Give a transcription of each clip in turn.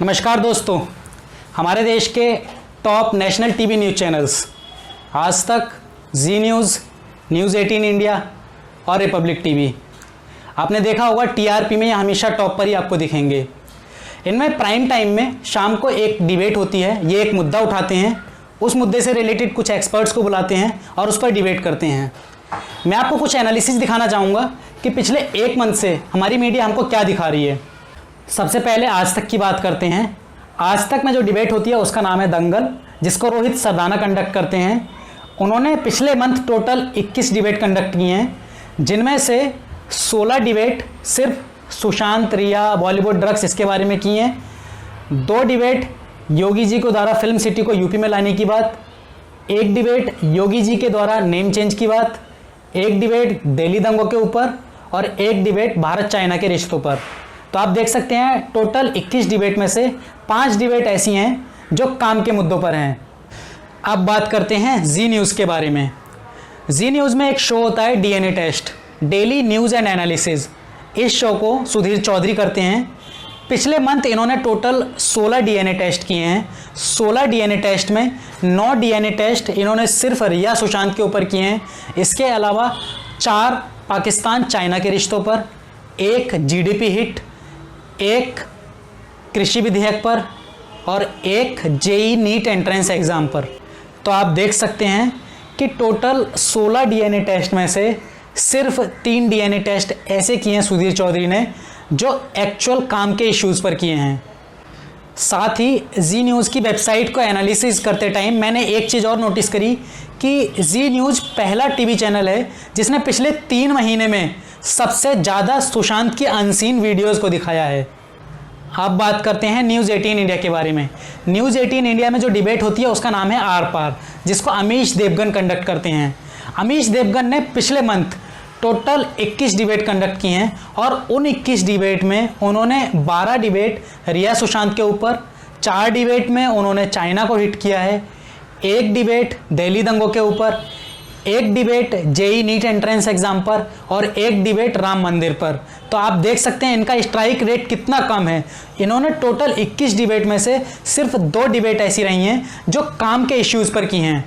नमस्कार दोस्तों, हमारे देश के top national TV news channels आज तक, जी न्यूज़, न्यूज़ 18 इंडिया और रिपब्लिक टीवी, आपने देखा होगा टीआरपी में ये हमेशा टॉप पर ही आपको दिखेंगे। इनमें प्राइम टाइम में शाम को एक डिबेट होती है। ये एक मुद्दा उठाते हैं, उस मुद्दे से रिलेटेड कुछ एक्सपर्ट्स को बुलाते हैं और उस पर डिबेट करते हैं। मैं आपको कुछ एनालिसिस दिखाना चाहूँगा कि पिछले एक मंथ से हमारी मीडिया हमको क्या दिखा रही है। सबसे पहले आज तक की बात करते हैं। आज तक में जो डिबेट होती है उसका नाम है दंगल, जिसको रोहित सरदाना कंडक्ट करते हैं। उन्होंने पिछले मंथ टोटल 21 डिबेट कंडक्ट किए हैं, जिनमें से 16 डिबेट सिर्फ सुशांत, रिया, बॉलीवुड ड्रग्स इसके बारे में किए हैं। 2 डिबेट योगी जी को द्वारा फिल्म सिटी को यूपी में लाने की बात, 1 डिबेट योगी जी के द्वारा नेम चेंज की बात, 1 डिबेट दिल्ली दंगों के ऊपर और 1 डिबेट भारत चाइना के रिश्तों पर। तो आप देख सकते हैं टोटल 21 डिबेट में से 5 डिबेट ऐसी हैं जो काम के मुद्दों पर हैं। अब बात करते हैं जी न्यूज़ के बारे में। जी न्यूज़ में एक शो होता है DNA test, daily news and analysis. इस शो को सुधीर चौधरी करते हैं। पिछले मंथ इन्होंने टोटल 16 डीएनए टेस्ट किए हैं। 16 डीएनए टेस्ट में 9 डीएनए टेस्ट इन्होंने सिर्फ रिया सुशांत के ऊपर किए हैं। इसके अलावा 4 पाकिस्तान चाइना के रिश्तों पर, 1 जीडीपी हिट, 1 कृषि विधेयक पर और 1 जेई नीट एंट्रेंस एग्ज़ाम पर। तो आप देख सकते हैं कि टोटल 16 डीएनए टेस्ट में से सिर्फ 3 डीएनए टेस्ट ऐसे किए हैं सुधीर चौधरी ने जो एक्चुअल काम के इश्यूज़ पर किए हैं। साथ ही जी न्यूज़ की वेबसाइट को एनालिसिस करते टाइम मैंने एक चीज़ और नोटिस करी कि जी न्यूज़ पहला टीवी चैनल है जिसने पिछले 3 महीने में सबसे ज़्यादा सुशांत की अनसीन वीडियोज़ को दिखाया है। अब बात करते हैं न्यूज़ 18 इंडिया के बारे में। न्यूज़ 18 इंडिया में जो डिबेट होती है उसका नाम है आर पार, जिसको अमीश देवगन कंडक्ट करते हैं। अमीश देवगन ने पिछले मंथ टोटल 21 डिबेट कंडक्ट किए हैं और उन 21 डिबेट में उन्होंने 12 डिबेट रिया सुशांत के ऊपर, 4 डिबेट में उन्होंने चाइना को हिट किया है, 1 डिबेट दिल्ली दंगों के ऊपर, 1 debate JEE NEET entrance exam पर और 1 डिबेट राम मंदिर पर। तो आप देख सकते हैं इनका स्ट्राइक रेट कितना कम है। इन्होंने टोटल 21 डिबेट में से सिर्फ 2 डिबेट ऐसी रही हैं जो काम के इश्यूज़ पर की हैं।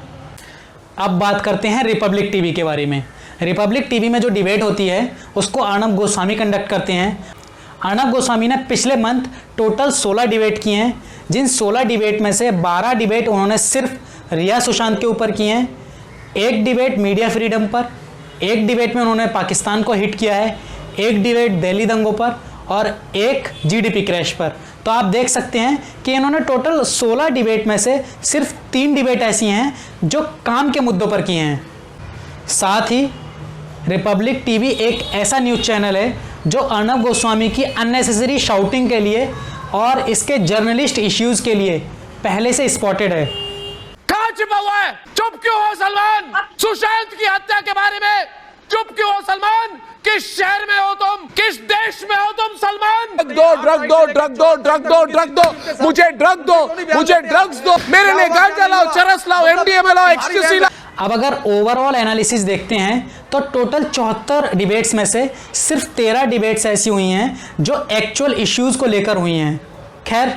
अब बात करते हैं रिपब्लिक टीवी के बारे में। रिपब्लिक टीवी में जो डिबेट होती है उसको अर्नब गोस्वामी कंडक्ट करते हैं। अर्नब गोस्वामी ने पिछले मंथ टोटल 16 डिबेट किए हैं, जिन 16 डिबेट में से 12 डिबेट उन्होंने सिर्फ रिया सुशांत के ऊपर किए हैं, 1 डिबेट मीडिया फ्रीडम पर, 1 डिबेट में उन्होंने पाकिस्तान को हिट किया है, 1 डिबेट दिल्ली दंगों पर और 1 जीडीपी क्रैश पर। तो आप देख सकते हैं कि इन्होंने टोटल 16 डिबेट में से सिर्फ 3 डिबेट ऐसी हैं जो काम के मुद्दों पर किए हैं। साथ ही रिपब्लिक टीवी एक ऐसा न्यूज़ चैनल है जो अर्नब गोस्वामी की अननेसेसरी शाउटिंग के लिए और इसके जर्नलिस्ट इश्यूज़ के लिए पहले से स्पॉटेड है। कहाँ छिपा हुआ है? चुप क्यों हो सलमान? सुशांत की हत्या के बारे में चुप क्यों हो सलमान? किस शहर में हो तुम? किस देश में हो तुम सलमान? ड्रग दो, मुझे ड्रग दो, मुझे ड्रग्स दो, मेरे लिए गांजा लाओ, चरस लाओ, एमडीएमए लाओ, एक्सटेसी लाओ। अब अगर ओवरऑल एनालिसिस देखते हैं तो टोटल 74 डिबेट्स में से सिर्फ 13 डिबेट्स ऐसी हुई हैं जो एक्चुअल इश्यूज़ को लेकर हुई हैं। खैर,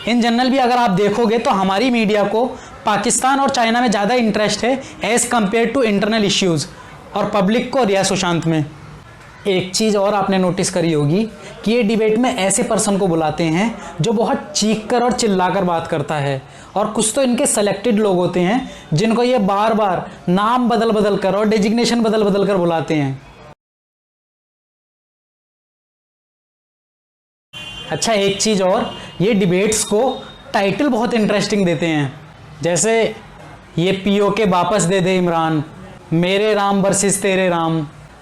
इन जनरल भी अगर आप देखोगे तो हमारी मीडिया को पाकिस्तान और चाइना में ज़्यादा इंटरेस्ट है as compare to internal issues और पब्लिक को रिया सुशांत में। एक चीज़ और आपने नोटिस करी होगी कि ये डिबेट में ऐसे पर्सन को बुलाते हैं जो बहुत चीख कर और चिल्लाकर बात करता है, और कुछ तो इनके सेलेक्टेड लोग होते हैं जिनको ये बार बार नाम बदल बदल कर और डेजिग्नेशन बदल बदल कर बुलाते हैं। अच्छा, एक चीज़ और, ये डिबेट्स को टाइटल बहुत इंटरेस्टिंग देते हैं, जैसे ये पीओके वापस दे दे इमरान, मेरे राम वर्सेस तेरे राम,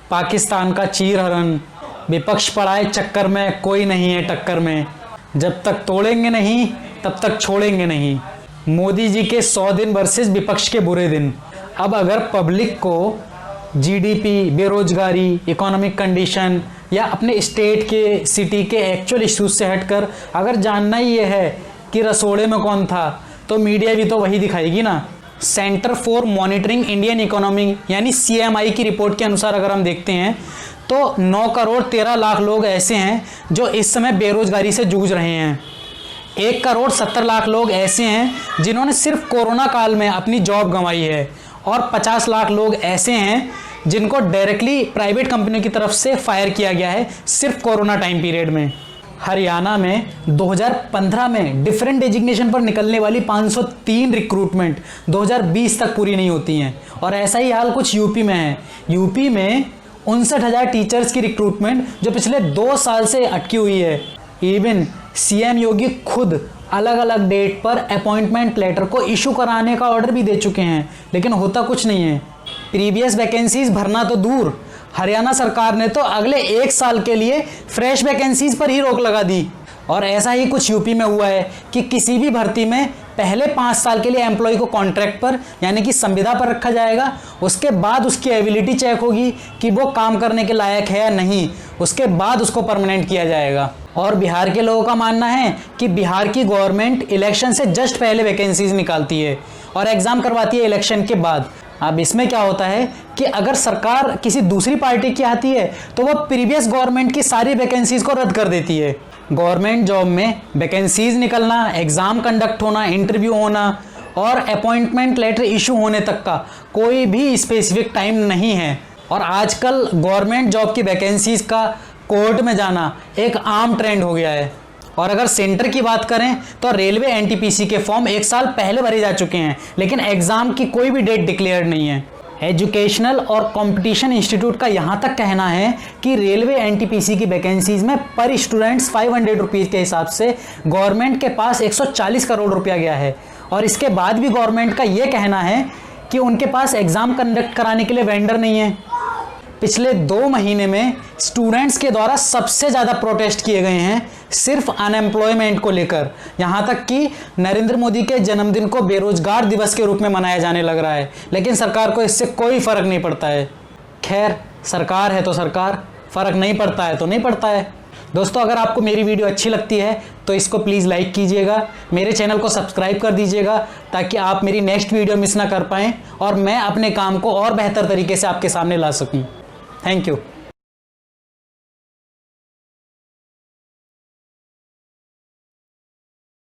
पाकिस्तान का चीर हरण, विपक्ष पड़ाए चक्कर में कोई नहीं है टक्कर में, जब तक तोड़ेंगे नहीं तब तक छोड़ेंगे नहीं, मोदी जी के 100 दिन वर्सेस विपक्ष के बुरे दिन। अब अगर पब्लिक को जीडीपी, बेरोजगारी, इकोनॉमिक कंडीशन या अपने स्टेट के, सिटी के एक्चुअल इश्यूज से हटकर अगर जानना ही ये है कि रसोड़े में कौन था, तो मीडिया भी तो वही दिखाएगी ना। Centre for monitoring Indian economy यानी CMI की रिपोर्ट के अनुसार अगर हम देखते हैं तो 9 करोड़ 13 लाख लोग ऐसे हैं जो इस समय बेरोजगारी से जूझ रहे हैं। 1,70,00,000 लोग ऐसे हैं जिन्होंने सिर्फ कोरोना काल में अपनी जॉब गंवाई है और 50 लाख लोग ऐसे हैं जिनको डायरेक्टली प्राइवेट कंपनियों की तरफ से फायर किया गया है सिर्फ कोरोना टाइम पीरियड में। हरियाणा में 2015 में डिफरेंट डेजिग्नेशन पर निकलने वाली 503 रिक्रूटमेंट 2020 तक पूरी नहीं होती हैं और ऐसा ही हाल कुछ यूपी में है। यूपी में 59,000 टीचर्स की रिक्रूटमेंट जो पिछले 2 साल से अटकी हुई है। इवन सीएम योगी खुद अलग अलग डेट पर अपॉइंटमेंट लेटर को इशू कराने का ऑर्डर भी दे चुके हैं, लेकिन होता कुछ नहीं है। प्रीवियस वैकेंसीज भरना तो दूर, हरियाणा सरकार ने तो अगले 1 साल के लिए फ्रेश वैकेंसीज पर ही रोक लगा दी। और ऐसा ही कुछ यूपी में हुआ है कि किसी भी भर्ती में पहले 5 साल के लिए एम्प्लॉय को कॉन्ट्रैक्ट पर यानी कि संविदा पर रखा जाएगा, उसके बाद उसकी एबिलिटी चेक होगी कि वो काम करने के लायक है या नहीं, उसके बाद उसको परमानेंट किया जाएगा। और बिहार के लोगों का मानना है कि बिहार की गवर्नमेंट इलेक्शन से जस्ट पहले वैकेंसीज निकालती है और एग्ज़ाम करवाती है इलेक्शन के बाद। अब इसमें क्या होता है कि अगर सरकार किसी दूसरी पार्टी की आती है तो वह प्रीवियस गवर्नमेंट की सारी वैकेंसीज को रद्द कर देती है। गवर्नमेंट जॉब में वैकेंसीज निकलना, एग्ज़ाम कंडक्ट होना, इंटरव्यू होना और अपॉइंटमेंट लेटर इशू होने तक का कोई भी स्पेसिफिक टाइम नहीं है। और आजकल गवर्नमेंट जॉब की वैकेंसीज का कोर्ट में जाना एक आम ट्रेंड हो गया है। और अगर सेंटर की बात करें तो रेलवे एनटीपीसी के फॉर्म 1 साल पहले भरे जा चुके हैं, लेकिन एग्ज़ाम की कोई भी डेट डिक्लेयर नहीं है। एजुकेशनल और कंपटीशन इंस्टीट्यूट का यहाँ तक कहना है कि रेलवे एनटीपीसी की वैकेंसीज में पर स्टूडेंट्स 500 रुपीज़ के हिसाब से गवर्नमेंट के पास 140 करोड़ रुपया गया है। और इसके बाद भी गवर्नमेंट का ये कहना है कि उनके पास एग्ज़ाम कंडक्ट कराने के लिए वेंडर नहीं है। पिछले 2 महीने में स्टूडेंट्स के द्वारा सबसे ज़्यादा प्रोटेस्ट किए गए हैं सिर्फ अनएम्प्लॉयमेंट को लेकर। यहाँ तक कि नरेंद्र मोदी के जन्मदिन को बेरोजगार दिवस के रूप में मनाया जाने लग रहा है, लेकिन सरकार को इससे कोई फ़र्क नहीं पड़ता है। खैर, सरकार है तो सरकार, फ़र्क नहीं पड़ता है तो नहीं पड़ता है। दोस्तों, अगर आपको मेरी वीडियो अच्छी लगती है तो इसको प्लीज़ लाइक कीजिएगा, मेरे चैनल को सब्सक्राइब कर दीजिएगा ताकि आप मेरी नेक्स्ट वीडियो मिस ना कर पाएँ और मैं अपने काम को और बेहतर तरीके से आपके सामने ला सकूँ। Thank you.